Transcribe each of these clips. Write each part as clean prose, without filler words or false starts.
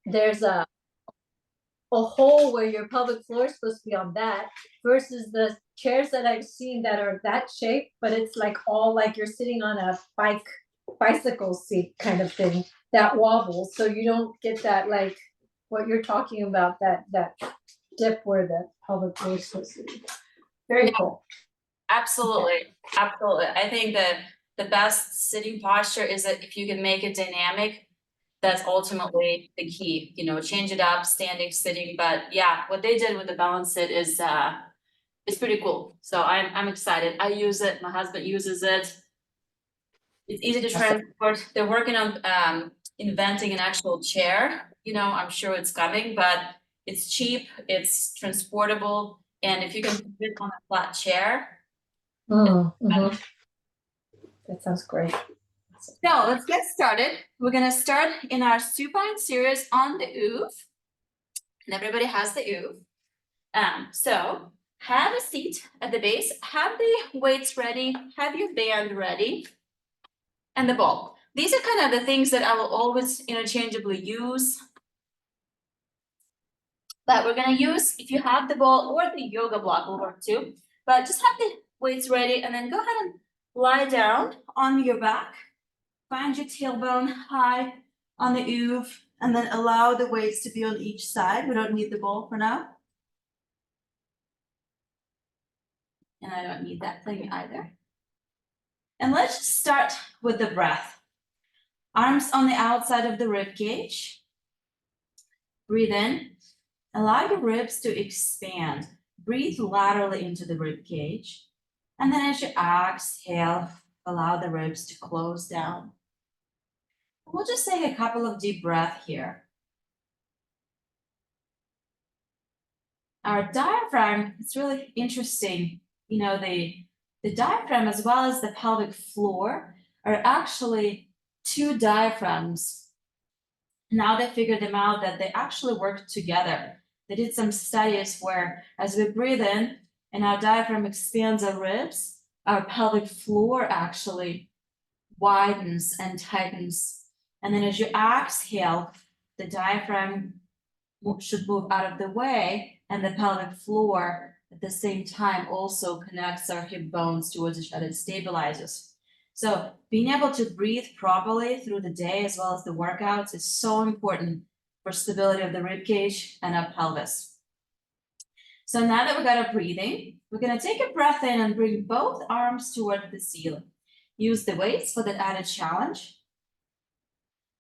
there's a hole where your pelvic floor is supposed to be on that, versus the chairs that I've seen that are that shape, but it's like all like you're sitting on a bicycle seat kind of thing that wobbles, so you don't get that, like what you're talking about, that dip where the pelvic floor is supposed to be. Very cool. Absolutely, absolutely. I think that the best sitting posture is that if you can make it dynamic, that's ultimately the key. You know, change it up, standing, sitting. But yeah, what they did with the balance sit is it's pretty cool. So I'm excited. I use it. My husband uses it. It's easy to transport. They're working on inventing an actual chair. You know, I'm sure it's coming, but it's cheap, it's transportable, and if you can put it on a flat chair. That sounds great. So let's get started. We're gonna start in our supine series on the OOV, and everybody has the OOV. So have a seat at the base, have the weights ready, have your band ready, and the ball. These are kind of the things that I will always interchangeably use. But we're gonna use, if you have the ball or the yoga block will work too, but just have the weights ready and then go ahead and lie down on your back. Find your tailbone high on the OOV and then allow the weights to be on each side. We don't need the ball for now. And I don't need that thing either. And let's just start with the breath. Arms on the outside of the rib cage. Breathe in. Allow your ribs to expand. Breathe laterally into the rib cage. And then as you exhale, allow the ribs to close down. We'll just take a couple of deep breaths here. Our diaphragm, it's really interesting. You know, the diaphragm as well as the pelvic floor are actually two diaphragms. Now they figured them out that they actually work together. They did some studies where as we breathe in and our diaphragm expands our ribs, our pelvic floor actually widens and tightens. And then as you exhale, the diaphragm should move out of the way, and the pelvic floor at the same time also connects our hip bones towards each other, stabilizes. So being able to breathe properly through the day as well as the workouts is so important for stability of the rib cage and our pelvis. So now that we got our breathing, we're going to take a breath in and bring both arms toward the ceiling. Use the weights for that added challenge.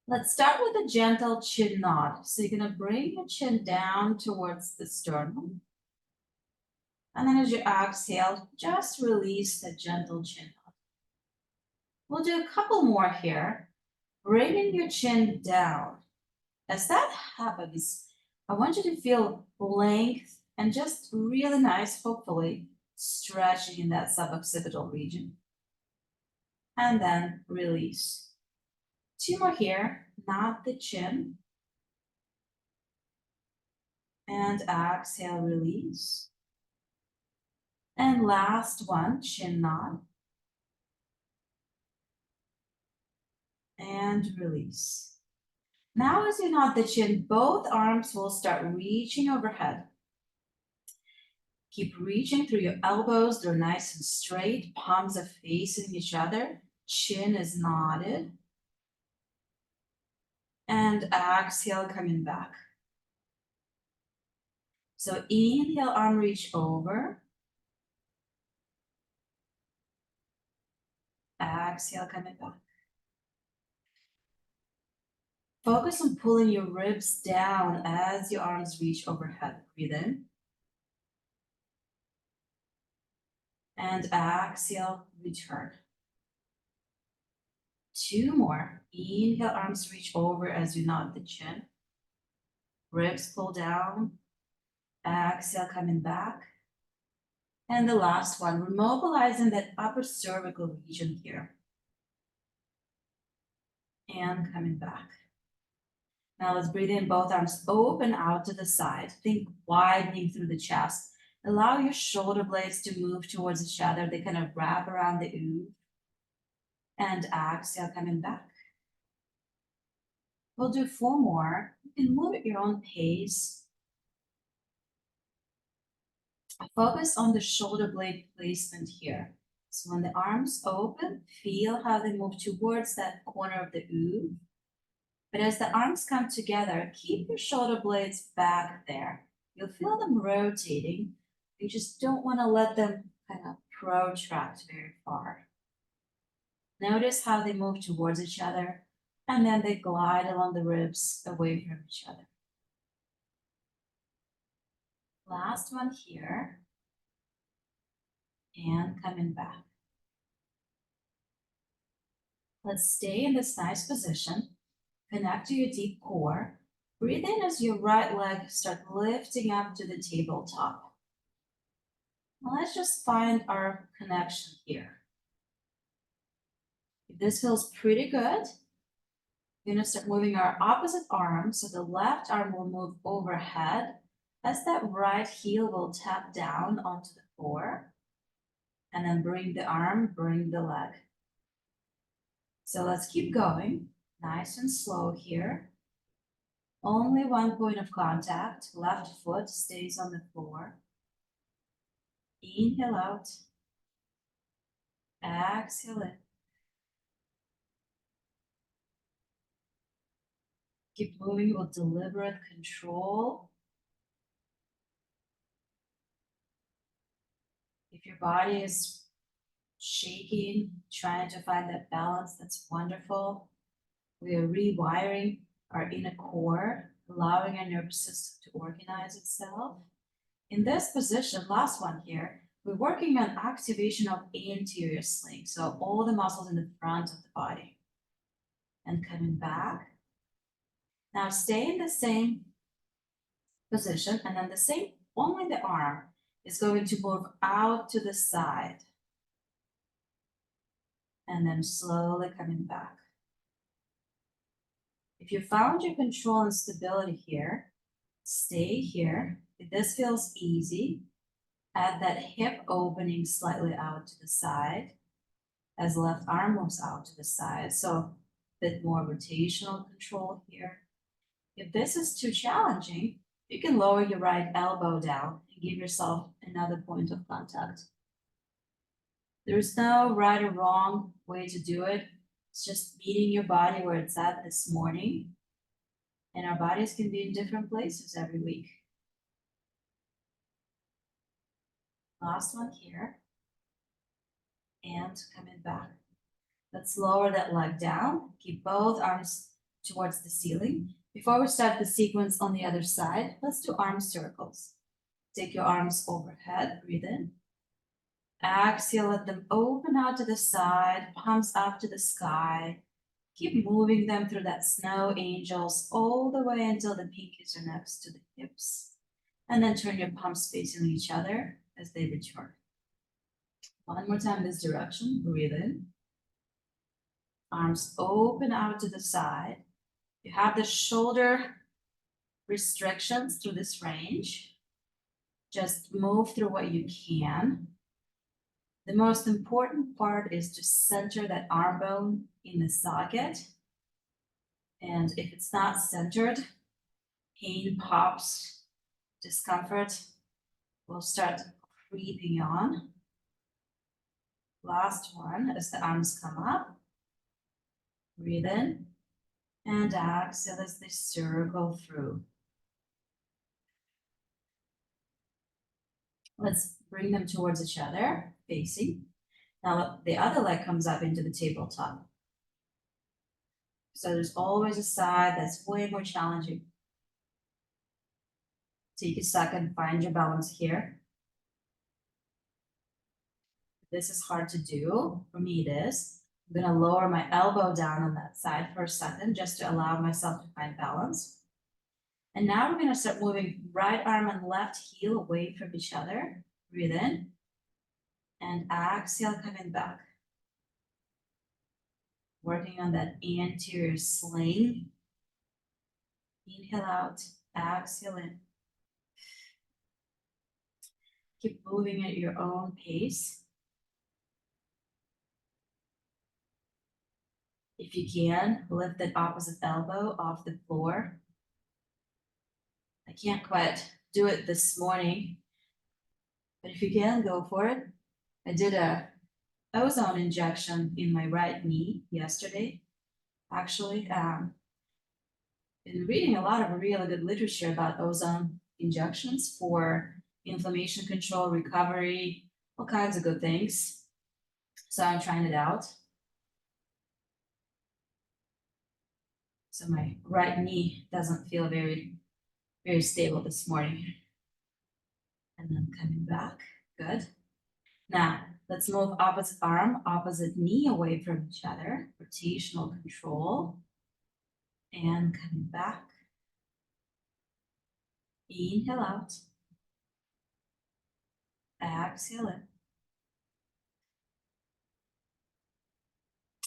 Let's start with a gentle chin nod. So you're going to bring your chin down towards the sternum. And then as you exhale, just release the gentle chin nod. We'll do a couple more here. Bringing your chin down. As that happens, I want you to feel length and just really nice, hopefully, stretching in that suboccipital region. And then release. Two more here, not the chin. And exhale, release. And last one, chin nod. And release. Now as you nod the chin, both arms will start reaching overhead. Keep reaching through your elbows. They're nice and straight. Palms are facing each other. Chin is nodded. And exhale, coming back. So inhale, arm reach over. Exhale, coming back. Focus on pulling your ribs down as your arms reach overhead. Breathe in. And exhale, return. Two more. Inhale, arms reach over as you nod the chin. Ribs pull down. Exhale, coming back. And the last one, we're mobilizing that upper cervical region here. And coming back. Now let's breathe in, both arms open out to the side. Think widening through the chest. Allow your shoulder blades to move towards each other. They kind of wrap around the OOV. And exhale, coming back. We'll do four more. You can move your own pace. Focus on the shoulder blade placement here. So when the arms open, feel how they move towards that corner of the OOV. But as the arms come together, keep your shoulder blades back there. You'll feel them rotating. You just don't want to let them kind of protract very far. Notice how they move towards each other, and then they glide along the ribs away from each other. Last one here. And coming back. Let's stay in this nice position. Connect to your deep core. Breathe in as your right leg starts lifting up to the tabletop. Now let's just find our connection here. If this feels pretty good, we're gonna start moving our opposite arm. So the left arm will move overhead as that right heel will tap down onto the floor. And then bring the arm, bring the leg. So let's keep going, nice and slow here. Only one point of contact, left foot stays on the floor. Inhale out, exhale in. Keep moving with deliberate control. If your body is shaking, trying to find that balance, that's wonderful. We are rewiring our inner core, allowing our nervous system to organize itself. In this position, last one here, we're working on activation of anterior sling, so all the muscles in the front of the body. And coming back. Now stay in the same position, and then the same, only the arm is going to move out to the side. And then slowly coming back. If you found your control and stability here, stay here. If this feels easy, add that hip opening slightly out to the side as left arm moves out to the side. So a bit more rotational control here. If this is too challenging, you can lower your right elbow down and give yourself another point of contact. There's no right or wrong way to do it. It's just meeting your body where it's at this morning. And our bodies can be in different places every week. Last one here. And coming back. Let's lower that leg down. Keep both arms towards the ceiling. Before we start the sequence on the other side, let's do arm circles. Take your arms overhead, breathe in. Exhale, let them open out to the side, palms up to the sky. Keep moving them through that snow angels all the way until the pinkies are next to the hips. And then turn your palms facing each other as they return. One more time this direction, breathe in. Arms open out to the side. You have the shoulder restrictions through this range. Just move through what you can. The most important part is to center that arm bone in the socket. And if it's not centered, pain pops, discomfort will start creeping on. Last one, as the arms come up, breathe in and exhale as they circle through. Let's bring them towards each other, facing. Now the other leg comes up into the tabletop. So there's always a side that's way more challenging. Take a second, find your balance here. This is hard to do. For me, it is. I'm gonna lower my elbow down on that side for a second, just to allow myself to find balance. And now we're gonna start moving right arm and left heel away from each other. Breathe in. And exhale, coming back. Working on that anterior sling. Inhale out, exhale in. Keep moving at your own pace. If you can, lift that opposite elbow off the floor. can't quite do it this morning. But if you can, go for it. I did a ozone injection in my right knee yesterday. Actually, been reading a lot of really good literature about ozone injections for inflammation control, recovery, all kinds of good things. So I'm trying it out. So my right knee doesn't feel very, very stable this morning. And then coming back, good. Now, let's move opposite arm, opposite knee away from each other, rotational control. And coming back. Inhale out. Exhale in.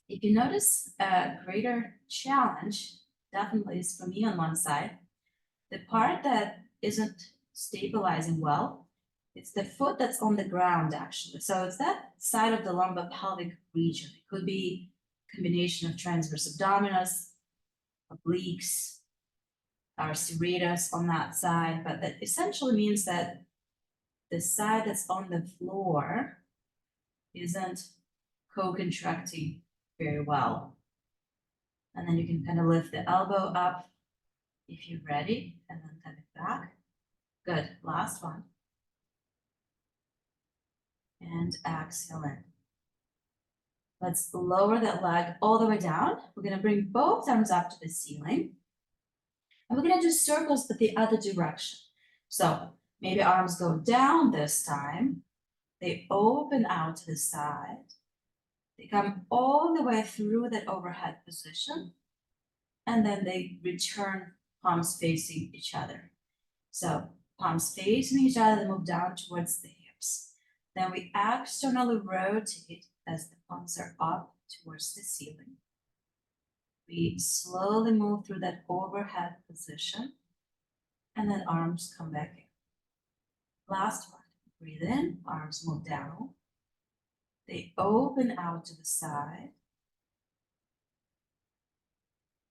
If you notice a greater challenge, definitely is for me on one side, the part that isn't stabilizing well, it's the foot that's on the ground actually. So it's that side of the lumbopelvic region. It could be a combination of transverse abdominis, obliques, or serratus on that side, but that essentially means that the side that's on the floor isn't co-contracting very well. And then you can kind of lift the elbow up if you're ready, and then kind of back. Good, last one. And exhale in. Let's lower that leg all the way down. We're gonna bring both arms up to the ceiling. And we're gonna do circles but the other direction. So maybe arms go down this time. They open out to the side. They come all the way through that overhead position. And then they return palms facing each other. So palms facing each other, they move down towards the hips. Then we externally rotate as the palms are up towards the ceiling. We slowly move through that overhead position, and then arms come back in. Last one, breathe in, arms move down. They open out to the side,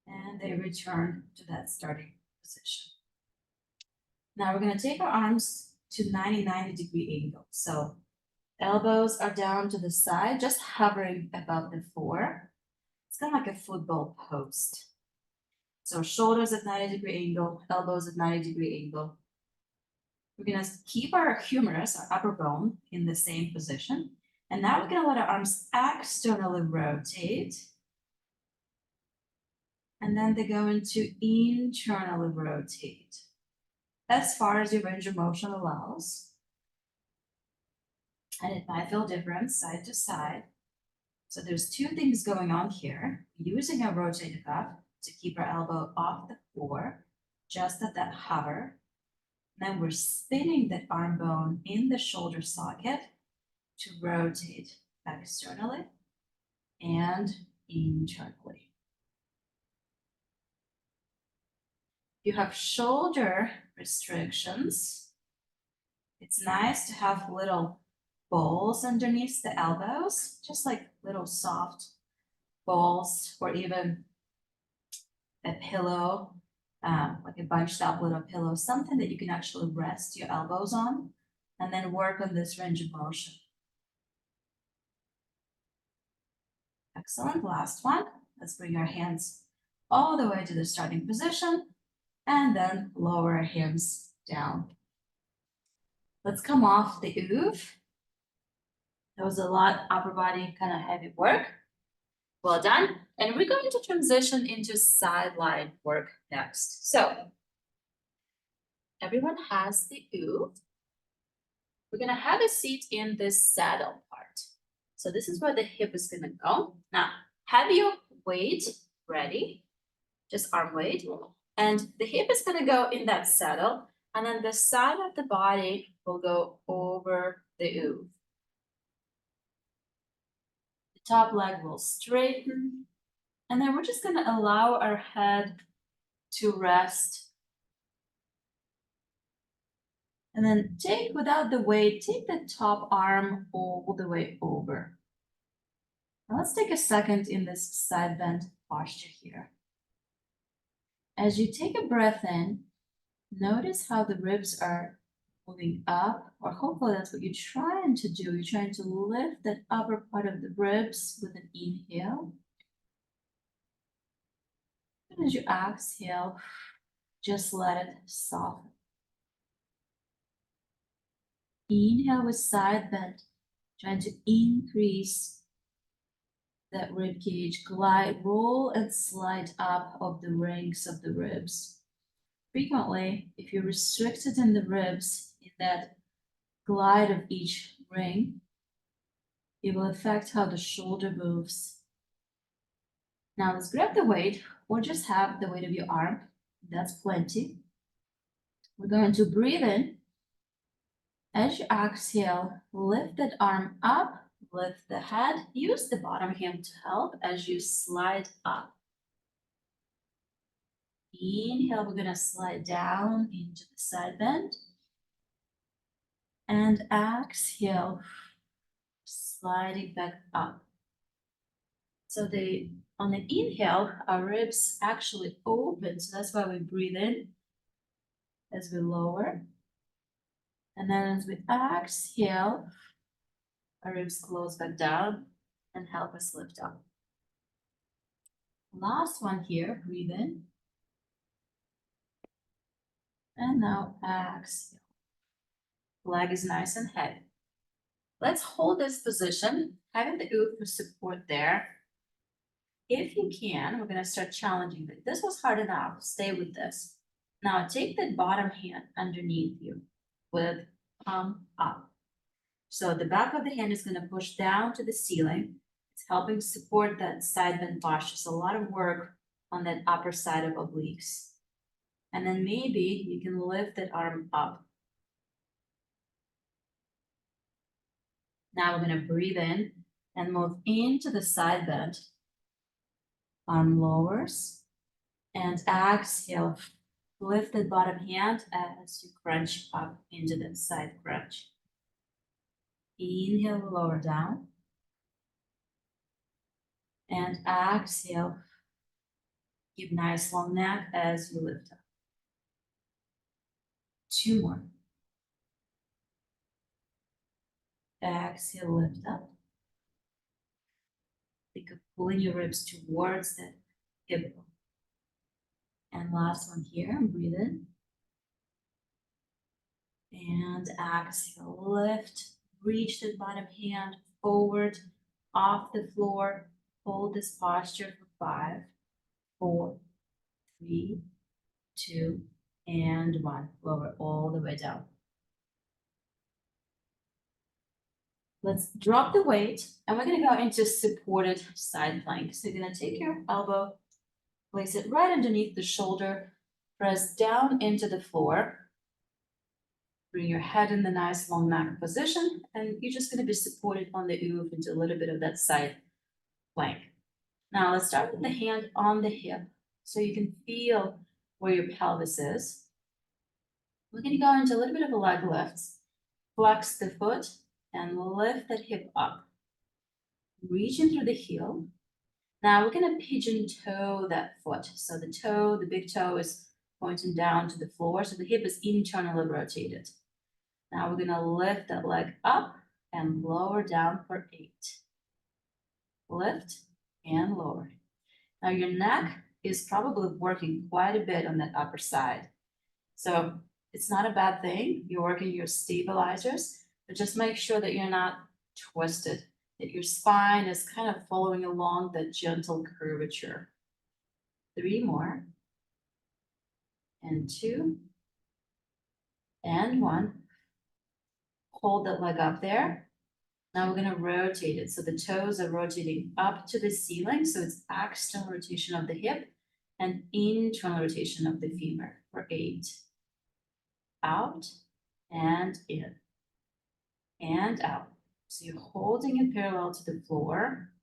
and they return to that starting position. Now we're gonna take our arms to 90-degree angle. So elbows are down to the side, just hovering above the floor. It's kind of like a football post. So shoulders at 90-degree angle, elbows at 90-degree angle. We're gonna keep our humerus, our upper bone, in the same position. And now we're gonna let our arms externally rotate. And then they go into internally rotate, as far as your range of motion allows. And it might feel different side to side. So there's two things going on here. Using our rotator cuff to keep our elbow off the floor, just at that hover. Then we're spinning that arm bone in the shoulder socket to rotate externally and internally. You have shoulder restrictions. It's nice to have little balls underneath the elbows, just like little soft balls, or even a pillow, like a bunched up little pillow, something that you can actually rest your elbows on, and then work on this range of motion. Excellent, last one. Let's bring our hands all the way to the starting position, and then lower our hands down. Let's come off the OOV. That was a lot upper body kind of heavy work. Well done. And we're going to transition into sideline work next. So everyone has the OOV. We're gonna have a seat in this saddle part. So this is where the hip is gonna go. Now, have your weight ready, just arm weight. And the hip is gonna go in that saddle, and then the side of the body will go over the OOV. The top leg will straighten, and then we're just gonna allow our head to rest. And then take, without the weight, take the top arm all the way over. Now let's take a second in this side bend posture here. As you take a breath in, Notice how the ribs are moving up, or hopefully that's what you're trying to do. You're trying to lift that upper part of the ribs with an inhale. And as you exhale, just let it soften. Inhale with side bend, trying to increase that rib cage, glide, roll and slide up of the rings of the ribs. Frequently, if you're restricted in the ribs, in that glide of each ring, it will affect how the shoulder moves. Now let's grab the weight, or just have the weight of your arm. That's plenty. We're going to breathe in. As you exhale, lift that arm up, lift the head. Use the bottom hand to help as you slide up. Inhale, we're gonna slide down into the side bend. And exhale, sliding back up. So on the inhale, our ribs actually open, so that's why we breathe in as we lower. And then as we exhale, our ribs close back down and help us lift up. Last one here, breathe in. And now exhale. Leg is nice and heavy. Let's hold this position, having the OOV for support there. If you can, we're gonna start challenging it. This was hard enough, stay with this. Now take that bottom hand underneath you with palm up. So the back of the hand is gonna push down to the ceiling. It's helping support that side bend posture. So a lot of work on that upper side of obliques. And then maybe you can lift that arm up. Now we're gonna breathe in and move into the side bend. Arm lowers and exhale. Lift the bottom hand as you crunch up into the side crunch. Inhale, lower down. And exhale. Keep nice long neck as you lift up. 2 more. Exhale, lift up. Think of pulling your ribs towards the hip bone. And last one here, breathe in. And exhale, lift, reach the bottom hand forward, off the floor. Hold this posture for 5, 4, 3, 2, and 1. Lower all the way down. Let's drop the weight, and we're gonna go into supported side plank. So you're gonna take your elbow, place it right underneath the shoulder, press down into the floor. Bring your head in the nice long neck position, and you're just gonna be supported on the OOV into a little bit of that side plank. Now let's start with the hand on the hip, so you can feel where your pelvis is. We're gonna go into a little bit of a leg lift. Flex the foot and lift that hip up. Reaching through the heel. Now we're gonna pigeon toe that foot. So the toe, the big toe is pointing down to the floor, so the hip is internally rotated. Now we're gonna lift that leg up and lower down for 8. Lift and lower. Now your neck is probably working quite a bit on that upper side. So it's not a bad thing. You're working your stabilizers, but just make sure that you're not twisted, that your spine is kind of following along that gentle curvature. 3 more. And 2. And 1. Hold that leg up there. Now we're gonna rotate it. So the toes are rotating up to the ceiling. So it's external rotation of the hip and internal rotation of the femur for 8. Out and in and out. So you're holding it parallel to the floor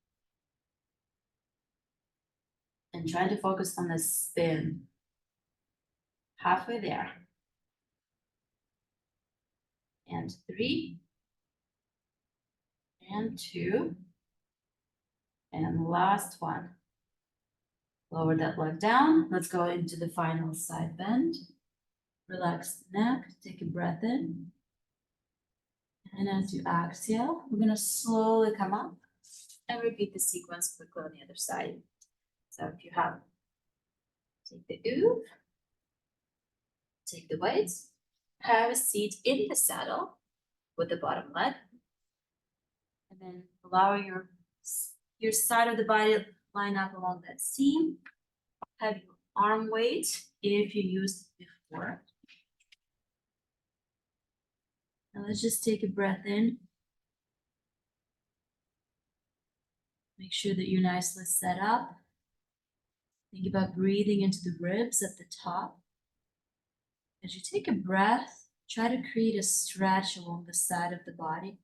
and trying to focus on the spin. Halfway there. And 3. And 2. And last one. Lower that leg down. Let's go into the final side bend. Relax the neck, take a breath in. And as you exhale, we're gonna slowly come up and repeat the sequence quickly on the other side. So if you have, take the OOV, take the weights, have a seat in the saddle with the bottom leg, and then allow your side of the body line up along that seam. Have your arm weight if you used it before. Now let's just take a breath in. Make sure that you're nicely set up. Think about breathing into the ribs at the top. As you take a breath, try to create a stretch along the side of the body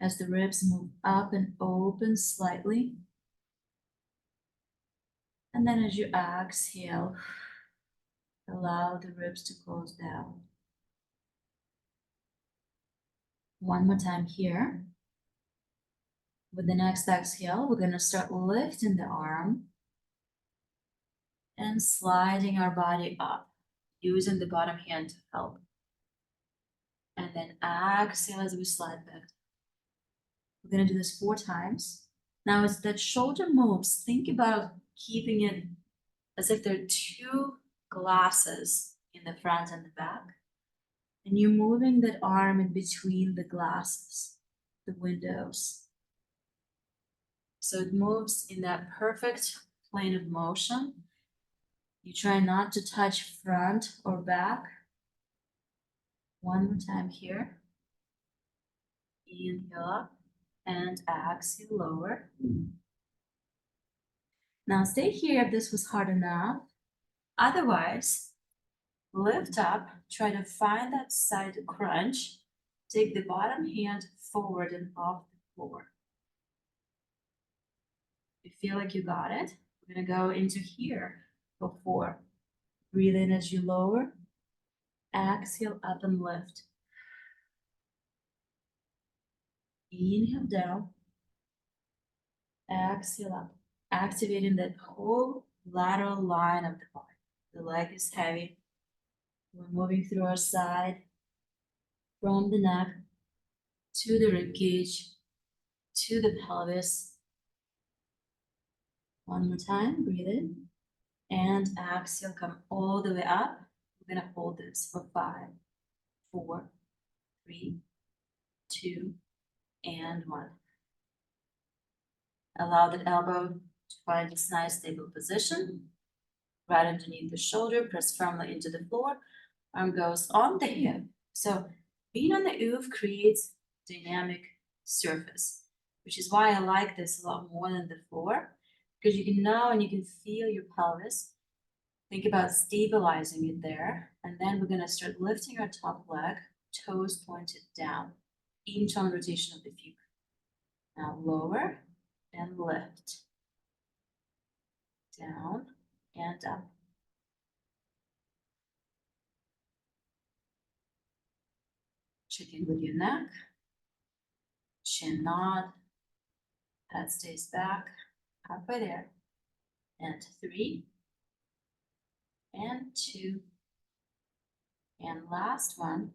as the ribs move up and open slightly. And then as you exhale, allow the ribs to close down. One more time here. With the next exhale, we're going to start lifting the arm and sliding our body up, using the bottom hand to help. And then exhale as we slide back. We're going to do this 4 times. Now, as that shoulder moves, think about keeping it as if there are 2 glasses in the front and the back. And you're moving that arm in between the glasses, the windows. So it moves in that perfect plane of motion. You try not to touch front or back. One more time here. Inhale up and exhale lower. Now stay here if this was hard enough. Otherwise, lift up, try to find that side crunch. Take the bottom hand forward and off the floor. If you feel like you got it, we're gonna go into here for 4. Breathe in as you lower. Exhale up and lift. Inhale down. Exhale up. Activating that whole lateral line of the body. The leg is heavy. We're moving through our side, from the neck to the rib cage, to the pelvis. One more time, breathe in. And exhale, come all the way up. We're gonna hold this for 5, 4, 3, 2, and 1. Allow the elbow to find its nice stable position. Right underneath the shoulder, press firmly into the floor. Arm goes on the hip. So being on the OOV creates dynamic surface, which is why I like this a lot more than the floor, because you can know and you can feel your pelvis. Think about stabilizing it there. And then we're gonna start lifting our top leg, toes pointed down, inch-on rotation of the femur. Now lower and lift. Down and up. Check in with your neck. Chin nod. Head stays back. Halfway there. And 3. And 2. And last one.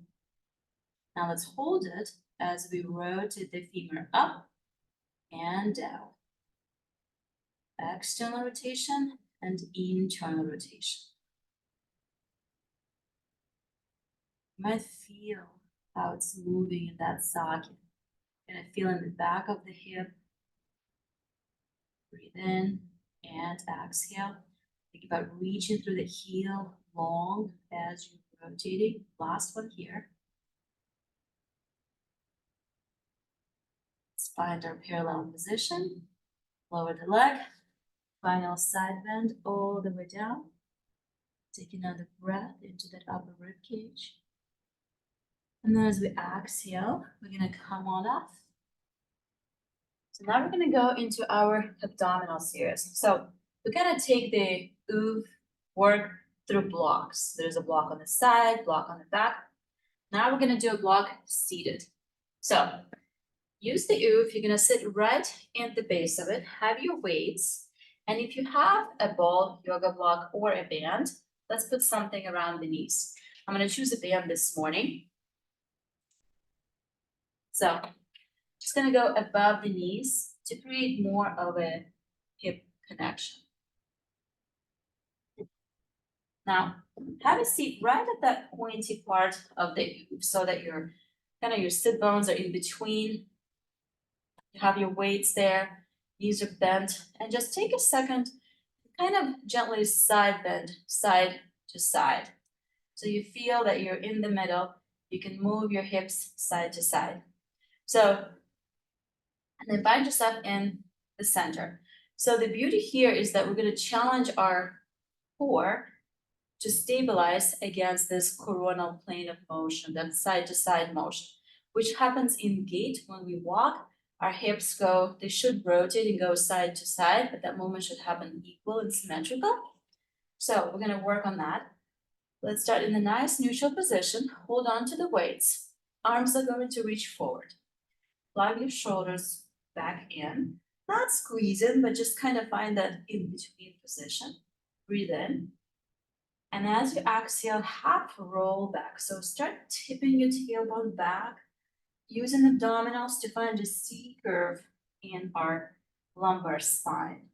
Now let's hold it as we rotate the femur up and down. External rotation and internal rotation. You might feel how it's moving in that socket. Gonna feel in the back of the hip. Breathe in and exhale. Think about reaching through the heel long as you're rotating. Last one here. Let's find our parallel position. Lower the leg. Final side bend all the way down. Take another breath into that upper rib cage. And then as we exhale, we're gonna come on off. So now we're gonna go into our abdominal series. So we're gonna take the OOV work through blocks. There's a block on the side, block on the back. Now we're gonna do a block seated. So use the OOV, you're gonna sit right in the base of it, have your weights. And if you have a ball, yoga block, or a band, let's put something around the knees. I'm gonna choose a band this morning. So just gonna go above the knees to create more of a hip connection. Now, have a seat right at that pointy part of the OOV so that your kind of your sit bones are in between. You have your weights there, knees are bent, and just take a second, kind of gently side bend, side to side. So you feel that you're in the middle, you can move your hips side to side. So, and then find yourself in the center. So the beauty here is that we're gonna challenge our core to stabilize against this coronal plane of motion, that side to side motion, which happens in gait when we walk. Our hips go, they should rotate and go side to side, but that movement should happen equal and symmetrical. So we're gonna work on that. Let's start in a nice neutral position. Hold on to the weights. Arms are going to reach forward. Plug your shoulders back in. Not squeeze in, but just kind of find that in between position. Breathe in. And as you exhale, half roll back. So start tipping your tailbone back, using abdominals to find a C curve in our lumbar spine.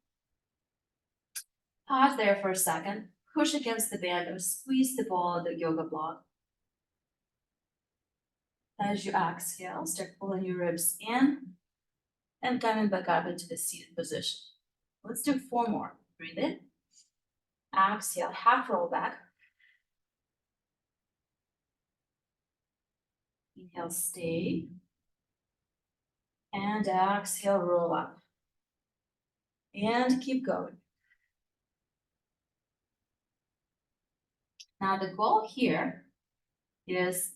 Pause there for a second, push against the band or squeeze the ball of the yoga block. As you exhale, start pulling your ribs in and coming back up into the seated position. Let's do 4 more. Breathe in. Exhale, half roll back. Inhale, stay. And exhale, roll up. And keep going. Now the goal here is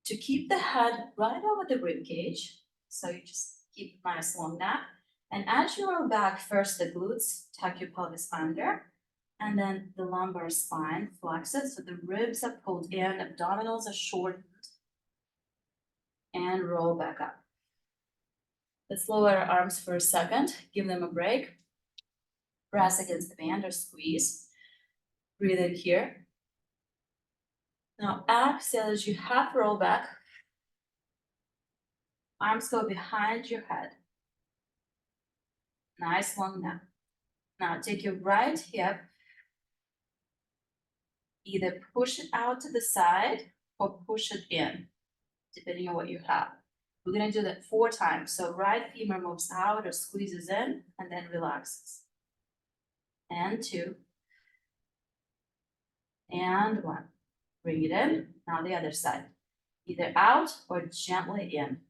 to keep the head right over the rib cage. So you just keep a nice long neck. And as you roll back, first the glutes, tuck your pelvis under, and then the lumbar spine flexes. So the ribs are pulled in, abdominals are shortened, and roll back up. Let's lower our arms for a second, give them a break. Press against the band or squeeze. Breathe in here. Now exhale as you half roll back. Arms go behind your head. Nice long neck. Now take your right hip, either push it out to the side or push it in, depending on what you have. We're gonna do that 4 times. So right femur moves out or squeezes in and then relaxes. And 2. And 1. Bring it in. Now the other side. Either out or gently in.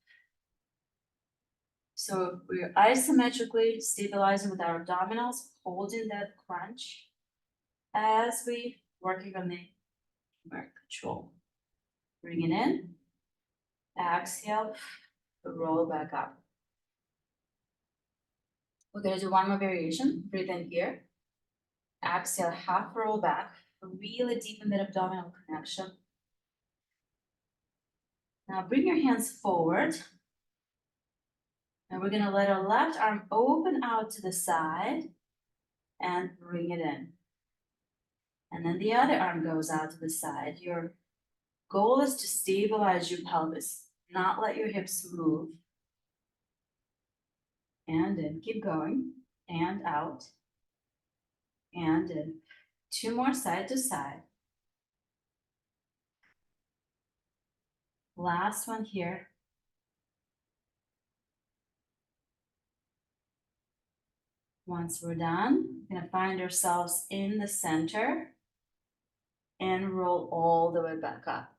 So we're isometrically stabilizing with our abdominals, holding that crunch as we working on the femur control. Bring it in. Exhale, roll back up. We're gonna do 1 more variation. Breathe in here. Exhale, half roll back. Really deepen that abdominal connection. Now bring your hands forward. And we're gonna let our left arm open out to the side and bring it in. And then the other arm goes out to the side. Your goal is to stabilize your pelvis, not let your hips move. And in, keep going, and out, and in. 2 more side to side. Last one here. Once we're done, we're gonna find ourselves in the center and roll all the way back up.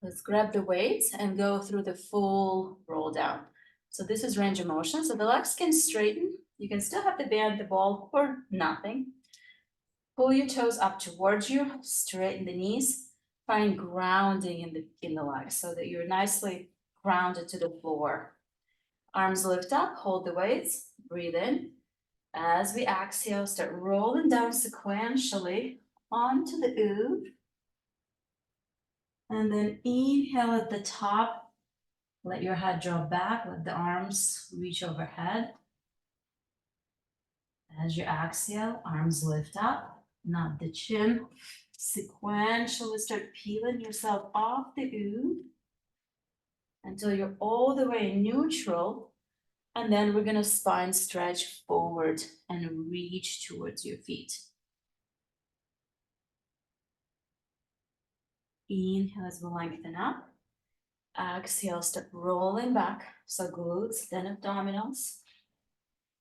Let's grab the weights and go through the full roll down. So this is range of motion. So the legs can straighten. You can still have the band, the ball, or nothing. Pull your toes up towards you, straighten the knees. Find grounding in the legs so that you're nicely grounded to the floor. Arms lift up, hold the weights, breathe in. As we exhale, start rolling down sequentially onto the OOV. And then inhale at the top, let your head drop back, let the arms reach overhead. As you exhale, arms lift up, not the chin, sequentially start peeling yourself off the OOV until you're all the way neutral. And then we're gonna spine stretch forward and reach towards your feet. Inhale as we lengthen up. Exhale, start rolling back. So glutes, then abdominals.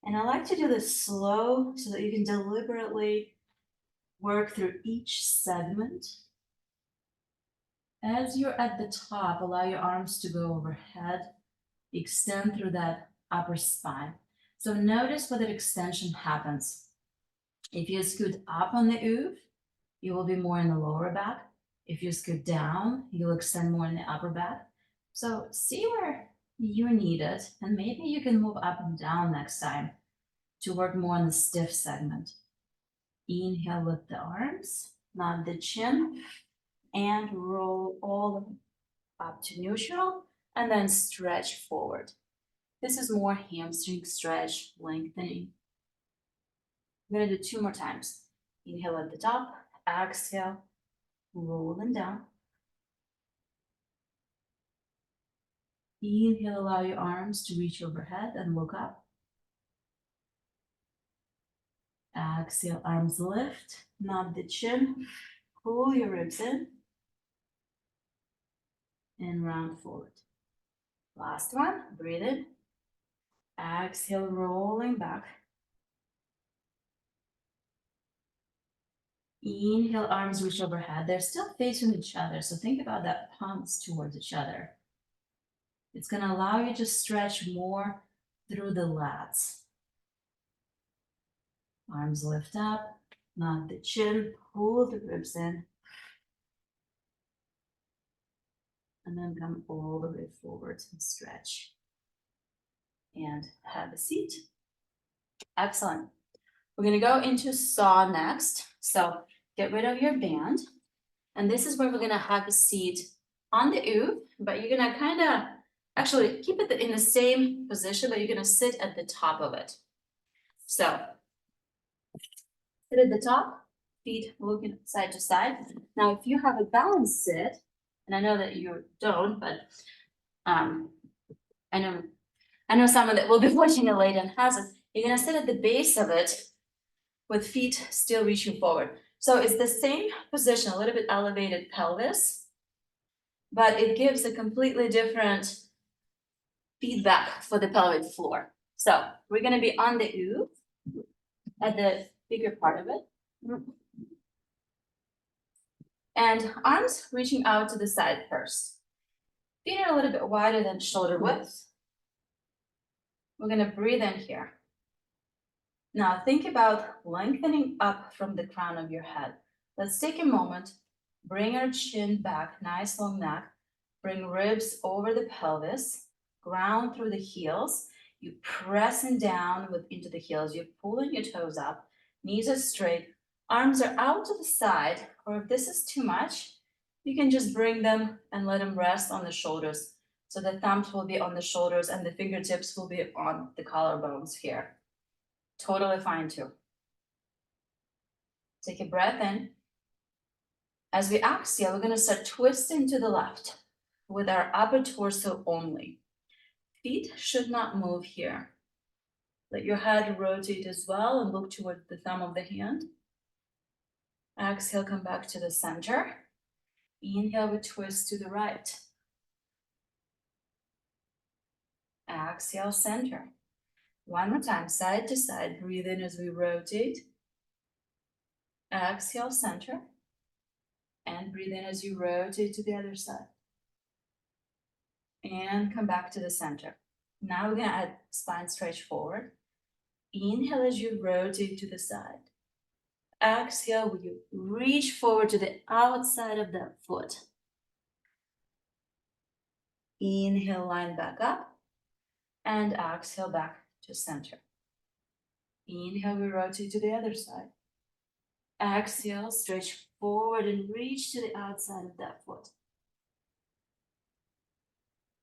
And I like to do this slow so that you can deliberately work through each segment. As you're at the top, allow your arms to go overhead. Extend through that upper spine. So notice where that extension happens. If you scoot up on the OOV, you will be more in the lower back. If you scoot down, you'll extend more in the upper back. So see where you need it, and maybe you can move up and down next time to work more on the stiff segment. Inhale with the arms, nod the chin, and roll all the way up to neutral, and then stretch forward. This is more hamstring stretch, lengthening. I'm gonna do 2 more times. Inhale at the top, exhale, rolling down. Inhale, allow your arms to reach overhead and look up. Exhale, arms lift, nod the chin, pull your ribs in, and round forward. Last one, breathe in. Exhale, rolling back. Inhale, arms reach overhead. They're still facing each other, so think about that palms towards each other. It's going to allow you to stretch more through the lats. Arms lift up, nod the chin, pull the ribs in, and then come all the way forward and stretch. And have a seat. Excellent. We're going to go into saw next. So get rid of your band. And this is where we're going to have a seat on the OOV, but you're going to kind of actually keep it in the same position, but you're going to sit at the top of it. So sit at the top, feet looking side to side. Now, if you have a balanced sit, and I know that you don't, but I know someone that will be watching it later and has it. You're going to sit at the base of it with feet still reaching forward. So it's the same position, a little bit elevated pelvis, but it gives a completely different feedback for the pelvic floor. So we're going to be on the OOV at the bigger part of it. And arms reaching out to the side first. Feet are a little bit wider than shoulder width. We're going to breathe in here. Now think about lengthening up from the crown of your head. Let's take a moment, bring our chin back, nice long neck, bring ribs over the pelvis, ground through the heels. You pressing down into the heels, you're pulling your toes up, knees are straight, arms are out to the side, or if this is too much, you can just bring them and let them rest on the shoulders. So the thumbs will be on the shoulders and the fingertips will be on the collarbones here. Totally fine too. Take a breath in. As we exhale, we're going to start twisting to the left with our upper torso only. Feet should not move here. Let your head rotate as well and look toward the thumb of the hand. Exhale, come back to the center. Inhale, we twist to the right. Exhale, center. One more time, side to side. Breathe in as we rotate. Exhale, center. And breathe in as you rotate to the other side. And come back to the center. Now we're going to add spine stretch forward. Inhale as you rotate to the side. Exhale, you reach forward to the outside of that foot. Inhale, line back up. And exhale back to center. Inhale, we rotate to the other side. Exhale, stretch forward and reach to the outside of that foot.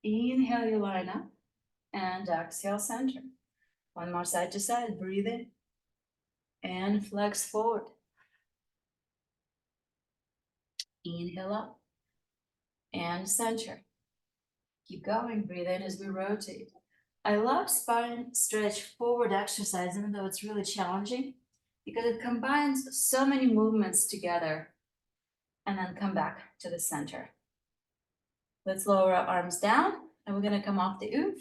Inhale, you line up. And exhale, center. One more side to side, breathe in. And flex forward. Inhale up and center. Keep going, breathe in as we rotate. I love spine stretch forward exercise, even though it's really challenging, because it combines so many movements together. And then come back to the center. Let's lower our arms down, and we're gonna come off the OOV.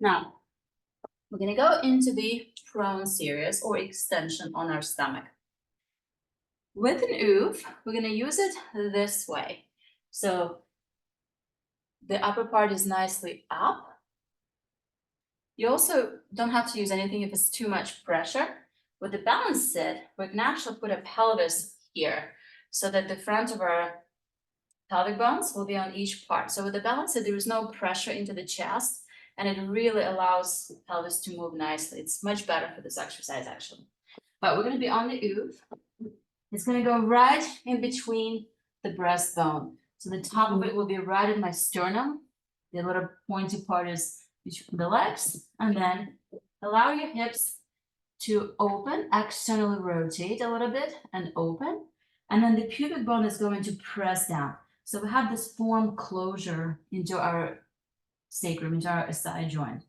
Now, we're gonna go into the prone series or extension on our stomach. With an OOV, we're gonna use it this way. So the upper part is nicely up. You also don't have to use anything if it's too much pressure. With the balance sit, we can actually put a pelvis here so that the front of our pelvic bones will be on each part. So with the balance sit, there is no pressure into the chest, and it really allows the pelvis to move nicely. It's much better for this exercise, actually. But we're gonna be on the OOV. It's gonna go right in between the breastbone. So the top of it will be right in my sternum. The little pointy part is between the legs, and then allow your hips to open, externally rotate a little bit and open. And then the pubic bone is going to press down. So we have this form closure into our sacrum, into our SI joint.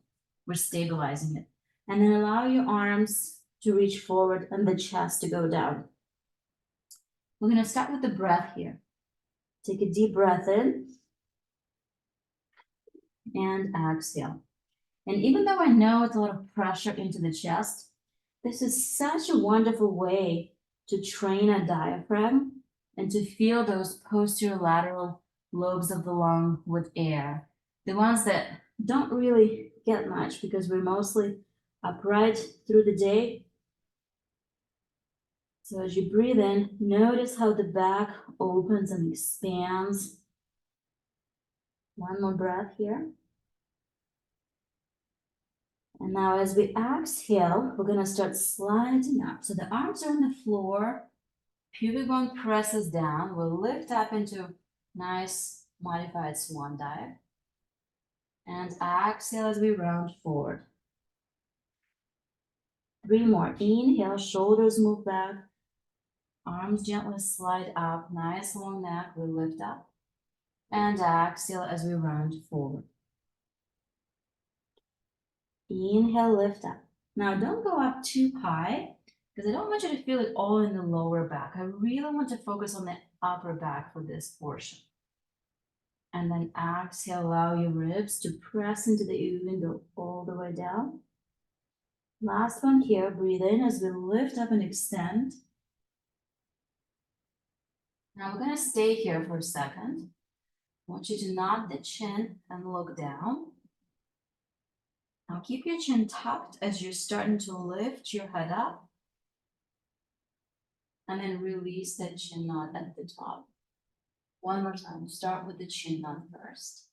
We're stabilizing it. And then allow your arms to reach forward and the chest to go down. We're gonna start with the breath here. Take a deep breath in and exhale. And even though I know it's a lot of pressure into the chest, this is such a wonderful way to train a diaphragm and to feel those posterior lateral lobes of the lung with air. The ones that don't really get much because we're mostly upright through the day. So as you breathe in, notice how the back opens and expands. One more breath here. And now as we exhale, we're gonna start sliding up. So the arms are on the floor, pubic bone presses down. We'll lift up into nice modified swan dive. And exhale as we round forward. 3 more. Inhale, shoulders move back. Arms gently slide up, nice long neck, we lift up. And exhale as we round forward. Inhale, lift up. Now don't go up too high, because I don't want you to feel it all in the lower back. I really want to focus on the upper back for this portion. And then exhale, allow your ribs to press into the OOV and go all the way down. Last one here, breathe in as we lift up and extend. Now we're gonna stay here for a second. I want you to nod the chin and look down. Now keep your chin tucked as you're starting to lift your head up. And then release that chin nod at the top. One more time, start with the chin nod first.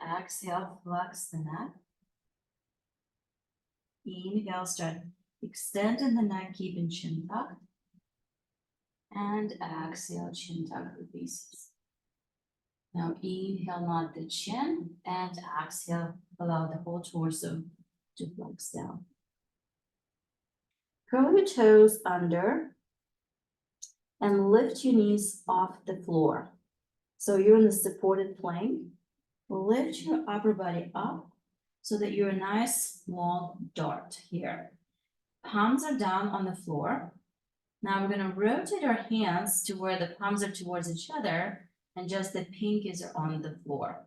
Exhale, flex the neck. Inhale, start extending the neck, keeping chin tucked. And exhale, chin tuck releases. Now inhale, nod the chin, and exhale, allow the whole torso to flex down. Curl your toes under and lift your knees off the floor. So you're in the supported plank. Lift your upper body up so that you're a nice long dart here. Palms are down on the floor. Now we're going to rotate our hands to where the palms are towards each other and just the pinkies are on the floor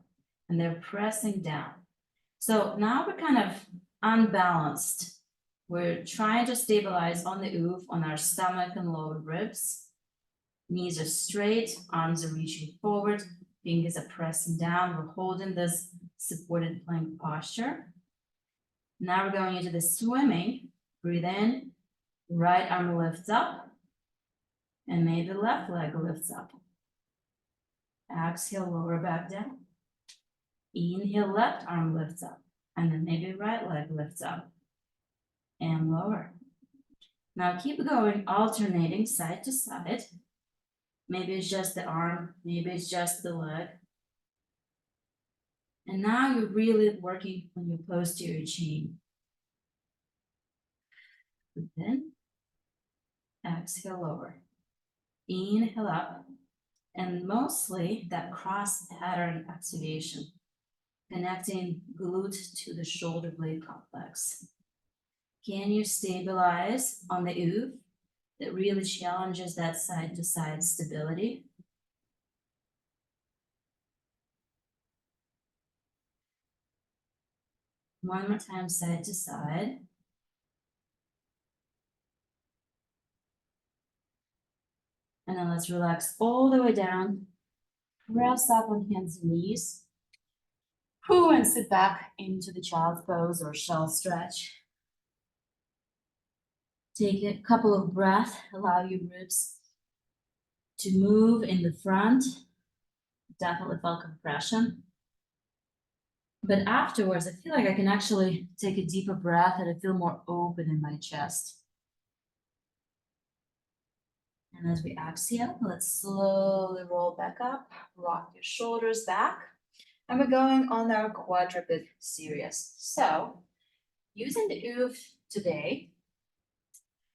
and they're pressing down. So now we're kind of unbalanced. We're trying to stabilize on the OOV on our stomach and lower ribs. Knees are straight, arms are reaching forward, fingers are pressing down. We're holding this supported plank posture. Now we're going into the swimming. Breathe in, right arm lifts up, and maybe left leg lifts up. Exhale, lower back down. Inhale, left arm lifts up, and then maybe right leg lifts up, and lower. Now keep going, alternating side to side. Maybe it's just the arm, maybe it's just the leg. And now you're really working on your posterior chain. Breathe in, exhale, lower. inhale up, and mostly that cross pattern activation, connecting glute to the shoulder blade complex. Can you stabilize on the OOV? That really challenges that side to side stability. One more time, side to side. And then let's relax all the way down. Press up on hands and knees. And sit back into the child's pose or shell stretch. Take a couple of breaths, allow your ribs to move in the front. Definitely felt compression. But afterwards, I feel like I can actually take a deeper breath and I feel more open in my chest. And as we exhale, let's slowly roll back up, rock your shoulders back. And we're going on our quadruped series. So, using the OOV today,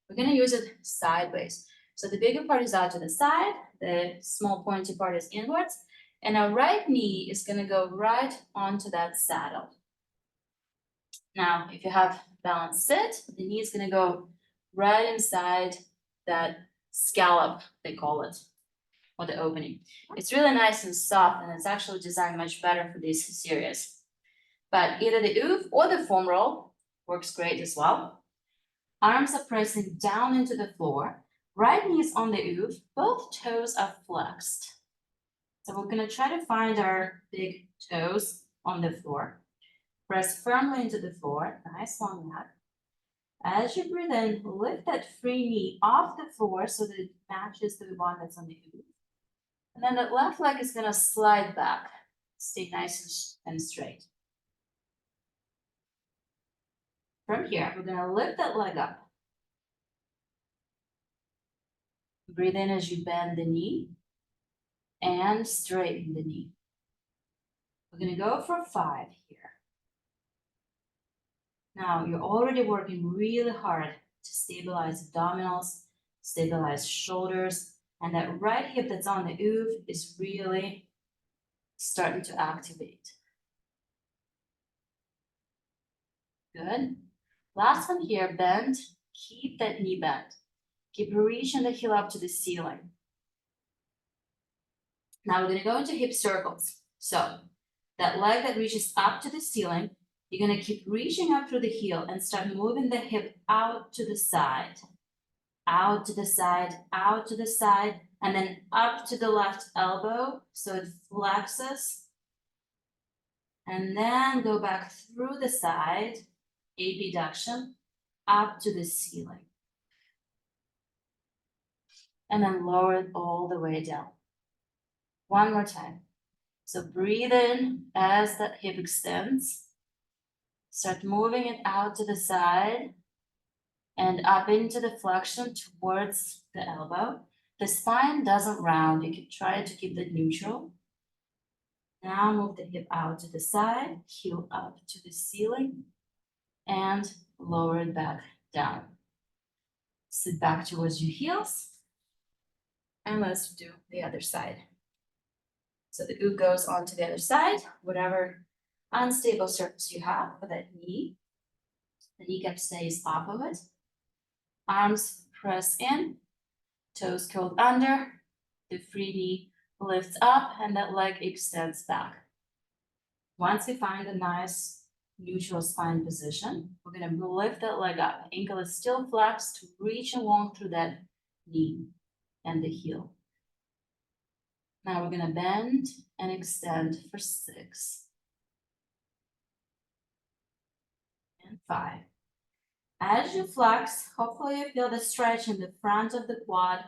we're going to use it sideways. So the bigger part is out to the side, the small pointy part is inwards, and our right knee is going to go right onto that saddle. Now, if you have balanced sit, the knee is going to go right inside that scallop, they call it, or the opening. It's really nice and soft, and it's actually designed much better for this series. But either the OOV or the foam roll works great as well. Arms are pressing down into the floor. Right knee is on the OOV. Both toes are flexed. So we're going to try to find our big toes on the floor. Press firmly into the floor. Nice long neck. As you breathe in, lift that free knee off the floor so that it matches the one that's on the OOV. And then that left leg is going to slide back. Stay nice and straight. From here, we're going to lift that leg up. Breathe in as you bend the knee and straighten the knee. We're going to go for 5 here. Now, you're already working really hard to stabilize abdominals, stabilize shoulders, and that right hip that's on the OOV is really starting to activate. Good. Last one here, bend. Keep that knee bent. Keep reaching the heel up to the ceiling. Now we're going to go into hip circles. So that leg that reaches up to the ceiling, you're going to keep reaching up through the heel and start moving the hip out to the side, out to the side, out to the side, and then up to the left elbow so it flexes. And then go back through the side, abduction, up to the ceiling. And then lower it all the way down. One more time. So breathe in as that hip extends. Start moving it out to the side and up into the flexion towards the elbow. The spine doesn't round. You can try to keep it neutral. Now move the hip out to the side, heel up to the ceiling, and lower it back down. Sit back towards your heels. And let's do the other side. So the OOV goes onto the other side, whatever unstable surface you have for that knee. The kneecap stays off of it. Arms press in, toes curled under, the free knee lifts up, and that leg extends back. Once we find a nice neutral spine position, we're going to lift that leg up. Ankle is still flexed to reach along through that knee and the heel. Now we're going to bend and extend for 6 and 5. As you flex, hopefully you feel the stretch in the front of the quad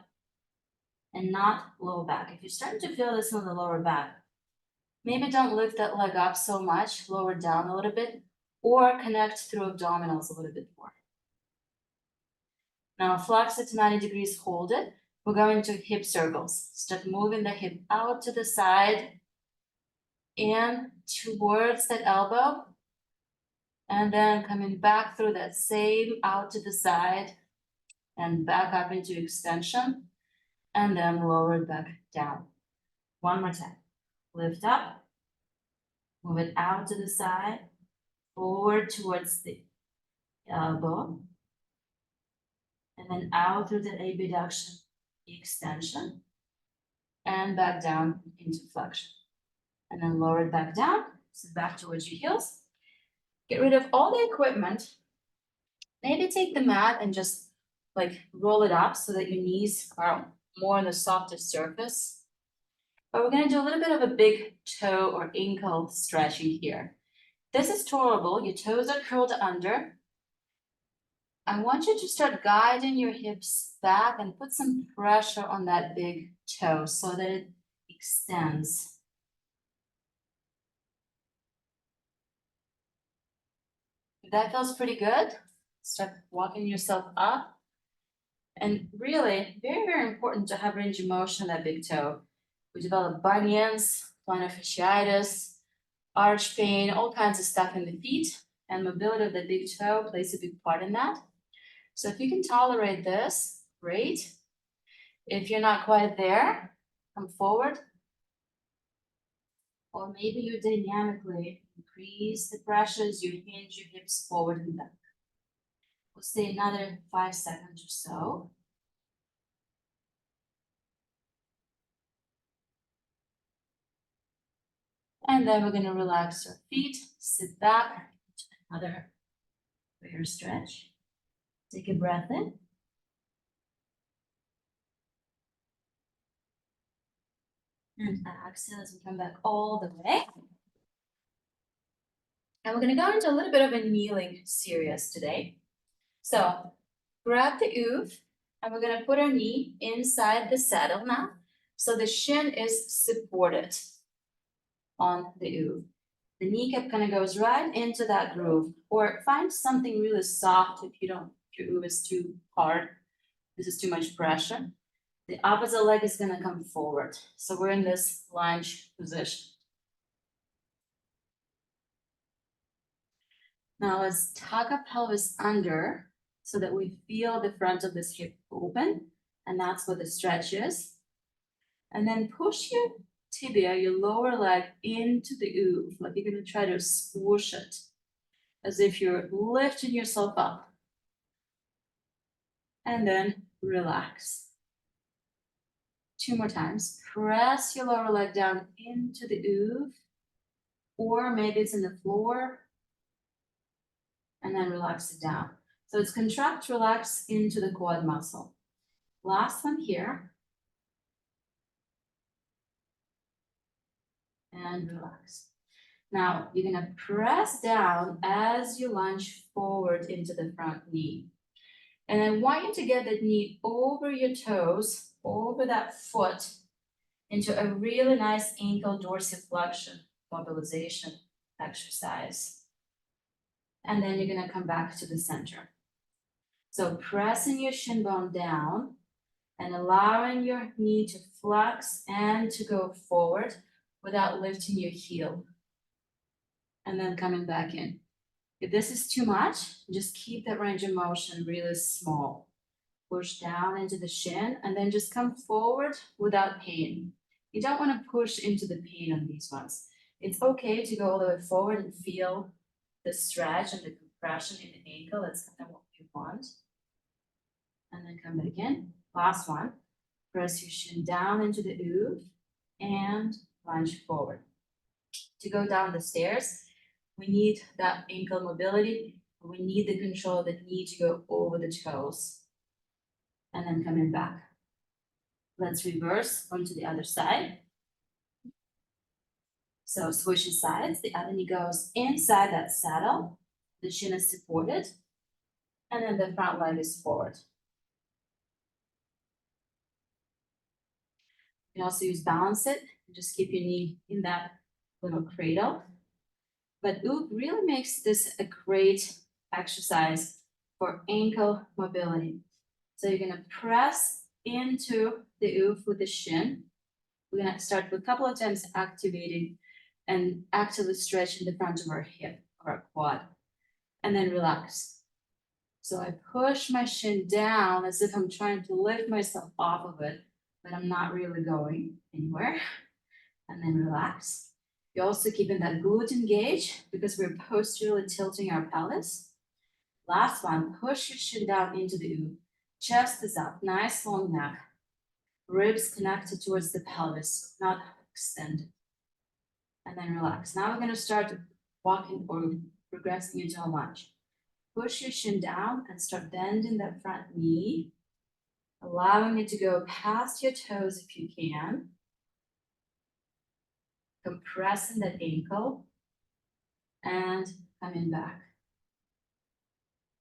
and not low back. If you're starting to feel this on the lower back, maybe don't lift that leg up so much, lower down a little bit, or connect through abdominals a little bit more. Now flex it to 90 degrees, hold it. We're going to hip circles. Start moving the hip out to the side and towards that elbow. And then coming back through that same out to the side and back up into extension. and then lower it back down. One more time. Lift up, move it out to the side, forward towards the elbow, and then out through the abduction, extension, and back down into flexion. And then lower it back down, sit back towards your heels. Get rid of all the equipment. Maybe take the mat and just like roll it up so that your knees are more on the softer surface. But we're gonna do a little bit of a big toe or ankle stretching here. This is tolerable, your toes are curled under. I want you to start guiding your hips back and put some pressure on that big toe so that it extends. If that feels pretty good, start walking yourself up. And really, very, very important to have range of motion on that big toe. We develop bunions, plantar fasciitis, arch pain, all kinds of stuff in the feet, and mobility of the big toe plays a big part in that. So if you can tolerate this, great. If you're not quite there, come forward. Or maybe you dynamically increase the pressure as you hinge your hips forward and back. We'll stay another 5 seconds or so. And then we're gonna relax our feet, sit back, another prayer stretch. Take a breath in. And exhale as we come back all the way. And we're gonna go into a little bit of a kneeling series today. So grab the OOV and we're gonna put our knee inside the saddle now. So the shin is supported on the OOV. The kneecap kind of goes right into that groove, or find something really soft if your OOV is too hard. This is too much pressure. The opposite leg is gonna come forward. So we're in this lunge position. Now let's tuck our pelvis under so that we feel the front of this hip open, and that's what the stretch is. And then push your tibia, your lower leg, into the OOV, like you're gonna try to swoosh it, as if you're lifting yourself up. And then relax. 2 more times. Press your lower leg down into the OOV, or maybe it's in the floor, and then relax it down. So it's contract, relax into the quad muscle. Last one here. And relax. Now you're gonna press down as you lunge forward into the front knee. And I want you to get that knee over your toes, over that foot, into a really nice ankle dorsiflexion mobilization exercise. And then you're gonna come back to the center. So pressing your shin bone down and allowing your knee to flex and to go forward without lifting your heel. And then coming back in. If this is too much, just keep that range of motion really small. Push down into the shin and then just come forward without pain. You don't want to push into the pain on these ones. It's okay to go all the way forward and feel the stretch and the compression in the ankle. That's kind of what we want. And then come back in. Last one. Press your shin down into the OOV and lunge forward. To go down the stairs, we need that ankle mobility. We need the control of the knee to go over the toes. And then coming back. Let's reverse onto the other side. So switching sides, the other knee goes inside that saddle. The shin is supported. And then the front leg is forward. You can also use balance it. Just keep your knee in that little cradle. But OOV really makes this a great exercise for ankle mobility. So you're gonna press into the OOV with the shin. We're gonna start with a couple of times activating and actively stretching the front of our hip or our quad, and then relax. So I push my shin down as if I'm trying to lift myself off of it, but I'm not really going anywhere. And then relax. You're also keeping that glute engaged because we're posteriorly tilting our pelvis. Last one, push your shin down into the OOV. Chest is up, nice long neck. Ribs connected towards the pelvis, not extended. And then relax. Now we're gonna start walking or progressing into a lunge. Push your shin down and start bending that front knee, allowing it to go past your toes if you can. Compressing that ankle and coming back.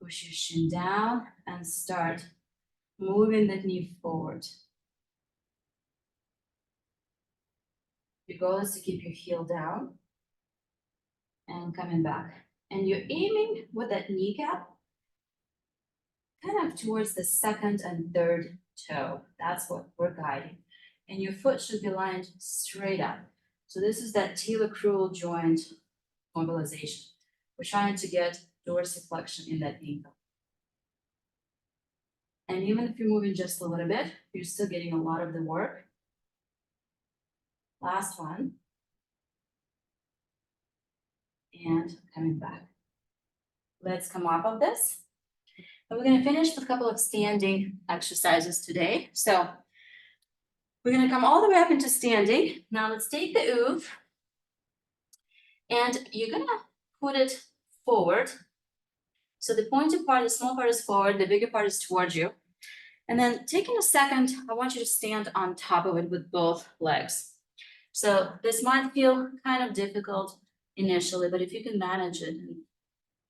Push your shin down and start moving that knee forward. Your goal is to keep your heel down and coming back. And you're aiming with that kneecap kind of towards the second and third toe. That's what we're guiding. And your foot should be lined straight up. So this is that talocrural joint mobilization. We're trying to get dorsiflexion in that ankle. And even if you're moving just a little bit, you're still getting a lot of the work. Last one. And coming back. Let's come off of this. And we're going to finish with a couple of standing exercises today. So we're going to come all the way up into standing. Now let's take the OOV. And you're going to put it forward. So the pointed part, the small part is forward, the bigger part is towards you. And then taking a second, I want you to stand on top of it with both legs. So this might feel kind of difficult initially, but if you can manage it and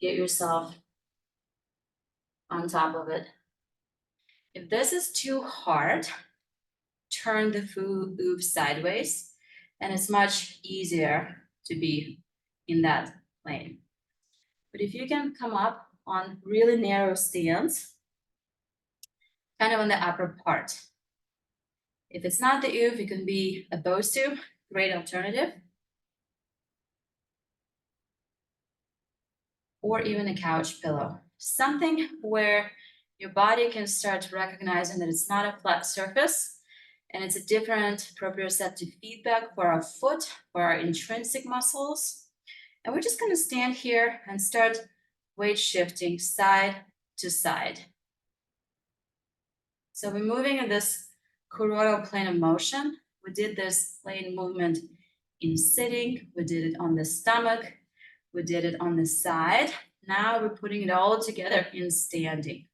get yourself on top of it. If this is too hard, turn the OOV sideways, and it's much easier to be in that plane. But if you can come up on really narrow stance, kind of on the upper part. If it's not the OOV, it can be a BOSU, great alternative. Or even a couch pillow. Something where your body can start recognizing that it's not a flat surface and it's a different proprioceptive feedback for our foot, for our intrinsic muscles. And we're just going to stand here and start weight shifting side to side. So we're moving in this choroidal plane of motion. We did this plane movement in sitting. We did it on the stomach. We did it on the side. Now we're putting it all together in standing.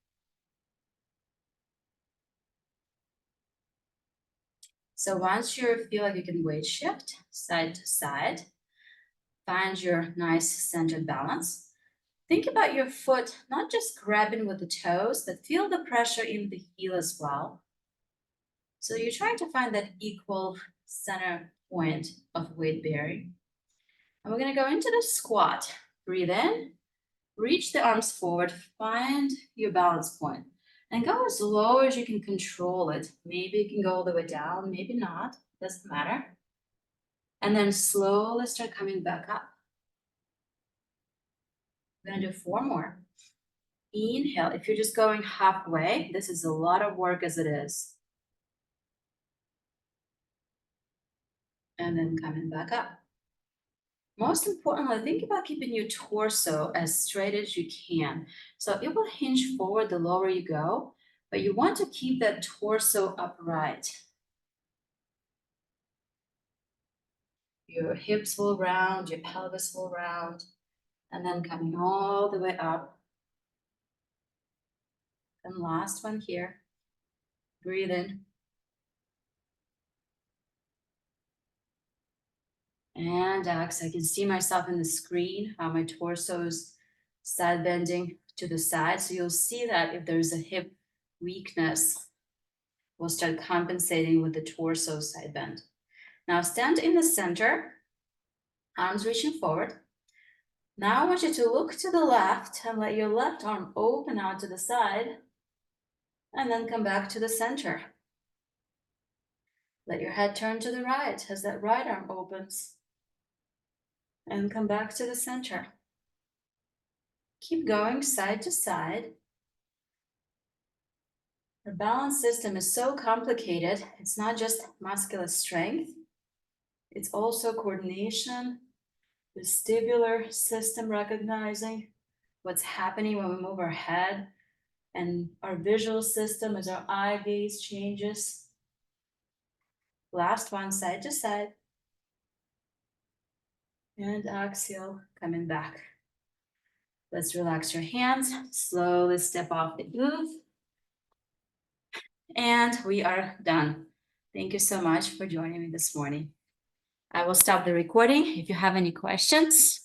So once you feel like you can weight shift side to side, find your nice centered balance. Think about your foot, not just grabbing with the toes, but feel the pressure in the heel as well. So you're trying to find that equal center point of weight bearing. And we're going to go into the squat. Breathe in, reach the arms forward, find your balance point, and go as low as you can control it. Maybe you can go all the way down, maybe not, doesn't matter. And then slowly start coming back up. We're going to do 4 more. Inhale. If you're just going halfway, this is a lot of work as it is. And then coming back up. Most importantly, think about keeping your torso as straight as you can. So it will hinge forward the lower you go, but you want to keep that torso upright. Your hips will round, your pelvis will round, and then coming all the way up. And last one here. Breathe in. And exhale. I can see myself in the screen, how my torso's side bending to the side. So you'll see that if there's a hip weakness, we'll start compensating with the torso side bend. Now stand in the center, arms reaching forward. Now I want you to look to the left and let your left arm open out to the side, and then come back to the center. Let your head turn to the right as that right arm opens, and come back to the center. Keep going side to side. Our balance system is so complicated. It's not just muscular strength, it's also coordination, vestibular system recognizing what's happening when we move our head, and our visual system as our eye gaze changes. Last one, side to side. And exhale, coming back. Let's relax your hands, slowly step off the OOV. And we are done. Thank you so much for joining me this morning. I will stop the recording if you have any questions.